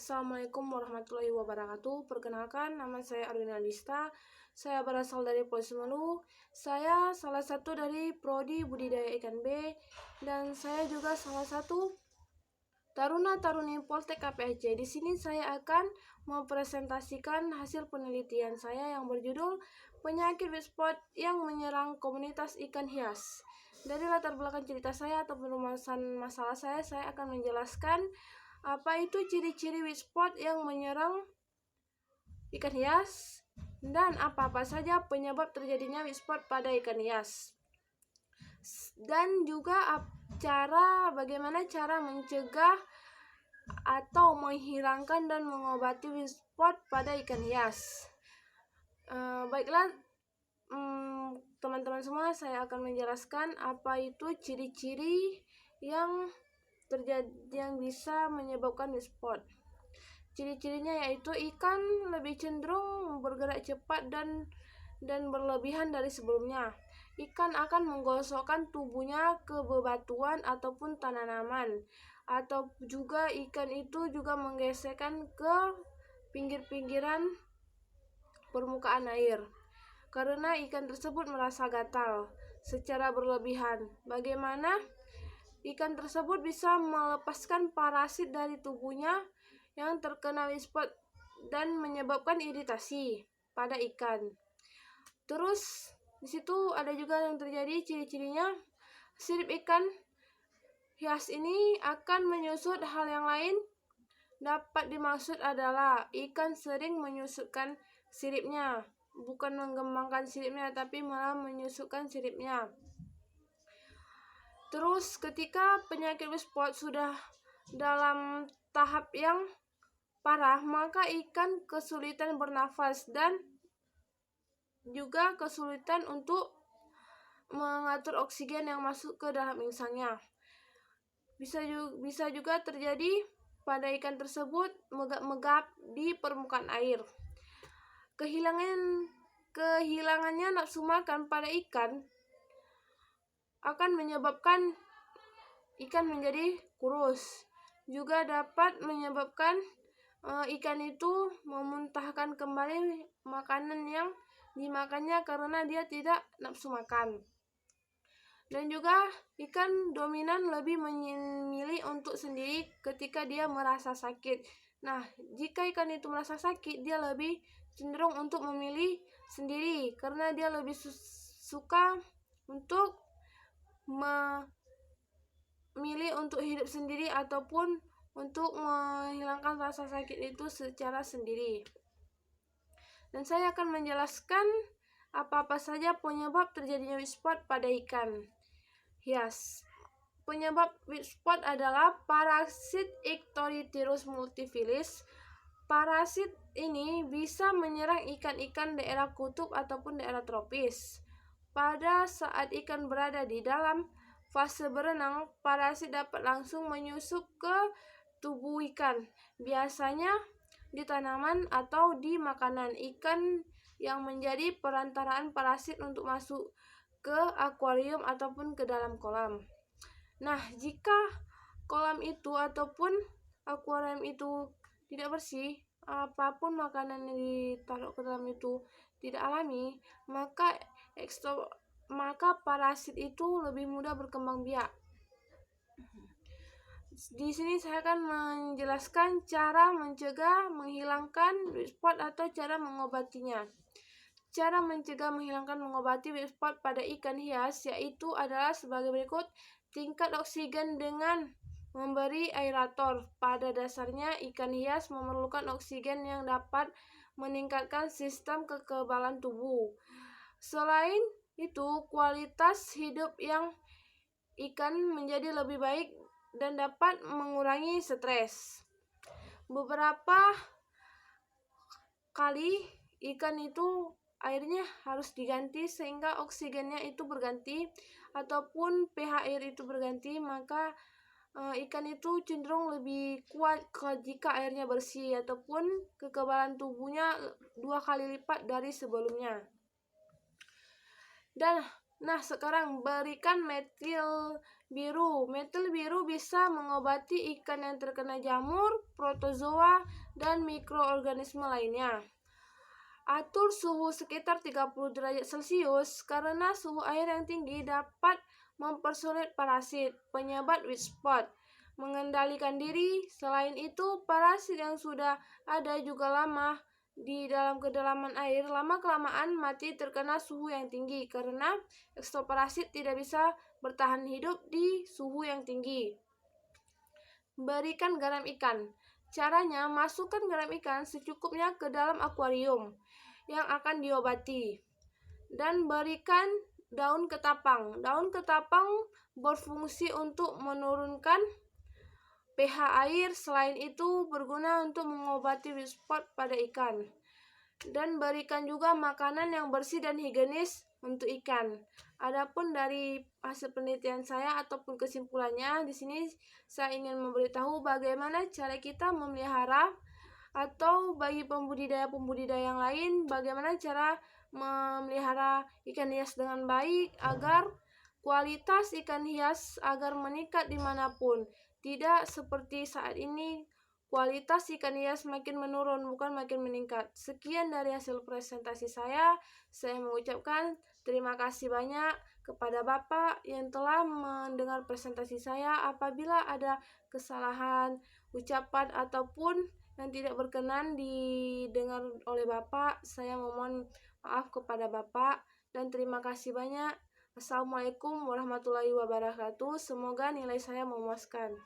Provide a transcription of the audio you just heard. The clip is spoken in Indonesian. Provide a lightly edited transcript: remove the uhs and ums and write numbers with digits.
Assalamualaikum warahmatullahi wabarakatuh. Perkenalkan, nama saya Arwina Lista. Saya berasal dari Polsek. Saya salah satu dari Prodi Budidaya Ikan B, dan saya juga salah satu taruna-taruni Poltek KPAC. Di sini saya akan mempresentasikan hasil penelitian saya yang berjudul penyakit weed spot yang menyerang komunitas ikan hias. Dari latar belakang cerita saya atau permasalahan masalah saya akan menjelaskan apa itu ciri-ciri weed spot yang menyerang ikan hias dan apa-apa saja penyebab terjadinya weed spot pada ikan hias. Dan juga bagaimana cara mencegah atau menghilangkan dan mengobati weed spot pada ikan hias. Baiklah, teman-teman semua, saya akan menjelaskan apa itu ciri-ciri yang bisa menyebabkan weed spot. Ciri-cirinya yaitu ikan lebih cenderung bergerak cepat dan berlebihan dari sebelumnya. Ikan akan menggosokkan tubuhnya ke bebatuan ataupun tanaman, atau juga ikan itu juga menggesekkan ke pinggir-pinggiran permukaan air karena ikan tersebut merasa gatal secara berlebihan. Bagaimana ikan tersebut bisa melepaskan parasit dari tubuhnya yang terkena weed spot dan menyebabkan iritasi pada ikan. Terus di situ ada juga yang terjadi ciri-cirinya, sirip ikan hias ini akan menyusut. Hal yang lain dapat dimaksud adalah ikan sering menyusutkan siripnya, bukan mengembangkan siripnya tapi malah menyusutkan siripnya. Terus ketika penyakit weed spot sudah dalam tahap yang parah, maka ikan kesulitan bernafas dan juga kesulitan untuk mengatur oksigen yang masuk ke dalam insangnya. Bisa juga terjadi pada ikan tersebut megap-megap di permukaan air. Kehilangannya nafsu makan pada ikan akan menyebabkan ikan menjadi kurus. Juga dapat menyebabkan ikan itu memuntahkan kembali makanan yang dimakannya karena dia tidak nafsu makan. Dan juga ikan dominan lebih memilih untuk sendiri ketika dia merasa sakit. Nah, jika ikan itu merasa sakit, dia lebih cenderung untuk memilih sendiri karena dia lebih suka untuk memilih untuk hidup sendiri ataupun untuk menghilangkan rasa sakit itu secara sendiri. Dan saya akan menjelaskan apa-apa saja penyebab terjadinya weed spot pada ikan hias. Penyebab weed spot adalah parasit Ictorhynchus multifilus. Parasit ini bisa menyerang ikan-ikan daerah kutub ataupun daerah tropis. Pada saat ikan berada di dalam fase berenang, parasit dapat langsung menyusup ke tubuh ikan, biasanya di tanaman atau di makanan ikan, yang menjadi perantaraan parasit untuk masuk ke akuarium ataupun ke dalam kolam. Nah, jika kolam itu ataupun akuarium itu tidak bersih, apapun makanan yang ditaruh ke dalam itu tidak alami, maka parasit itu lebih mudah berkembang biak. Di sini saya akan menjelaskan cara mencegah, menghilangkan weed spot atau cara mengobatinya. Cara mencegah, menghilangkan, mengobati weed spot pada ikan hias yaitu adalah sebagai berikut. Tingkat oksigen dengan memberi aerator. Pada dasarnya ikan hias memerlukan oksigen yang dapat meningkatkan sistem kekebalan tubuh. Selain itu, kualitas hidup yang ikan menjadi lebih baik dan dapat mengurangi stres. Beberapa kali ikan itu airnya harus diganti sehingga oksigennya itu berganti ataupun pH air itu berganti, maka ikan itu cenderung lebih kuat jika airnya bersih ataupun kekebalan tubuhnya 2 kali lipat dari sebelumnya. Dan sekarang berikan metil biru. Metil biru bisa mengobati ikan yang terkena jamur, protozoa, dan mikroorganisme lainnya. Atur suhu sekitar 30 derajat Celcius karena suhu air yang tinggi dapat mempersulit parasit penyebab white spot mengendalikan diri. Selain itu, parasit yang sudah ada juga lama di dalam kedalaman air lama-kelamaan mati terkena suhu yang tinggi karena ekstoparasit tidak bisa bertahan hidup di suhu yang tinggi. Berikan garam ikan. Caranya, masukkan garam ikan secukupnya ke dalam akuarium yang akan diobati dan berikan daun ketapang. Daun ketapang berfungsi untuk menurunkan pH air, selain itu berguna untuk mengobati white spot pada ikan. Dan berikan juga makanan yang bersih dan higienis untuk ikan. Adapun dari hasil penelitian saya ataupun kesimpulannya, di sini saya ingin memberitahu bagaimana cara kita memelihara atau bagi pembudidaya yang lain bagaimana cara memelihara ikan hias dengan baik agar kualitas ikan hias agar meningkat dimanapun. Tidak seperti saat ini kualitas ikan hias makin menurun bukan makin meningkat. Sekian dari hasil presentasi saya mengucapkan terima kasih banyak kepada Bapak yang telah mendengar presentasi saya. Apabila ada kesalahan ucapan ataupun yang tidak berkenan didengar oleh Bapak, saya memohon maaf kepada Bapak dan terima kasih banyak. Assalamualaikum warahmatullahi wabarakatuh. Semoga nilai saya memuaskan.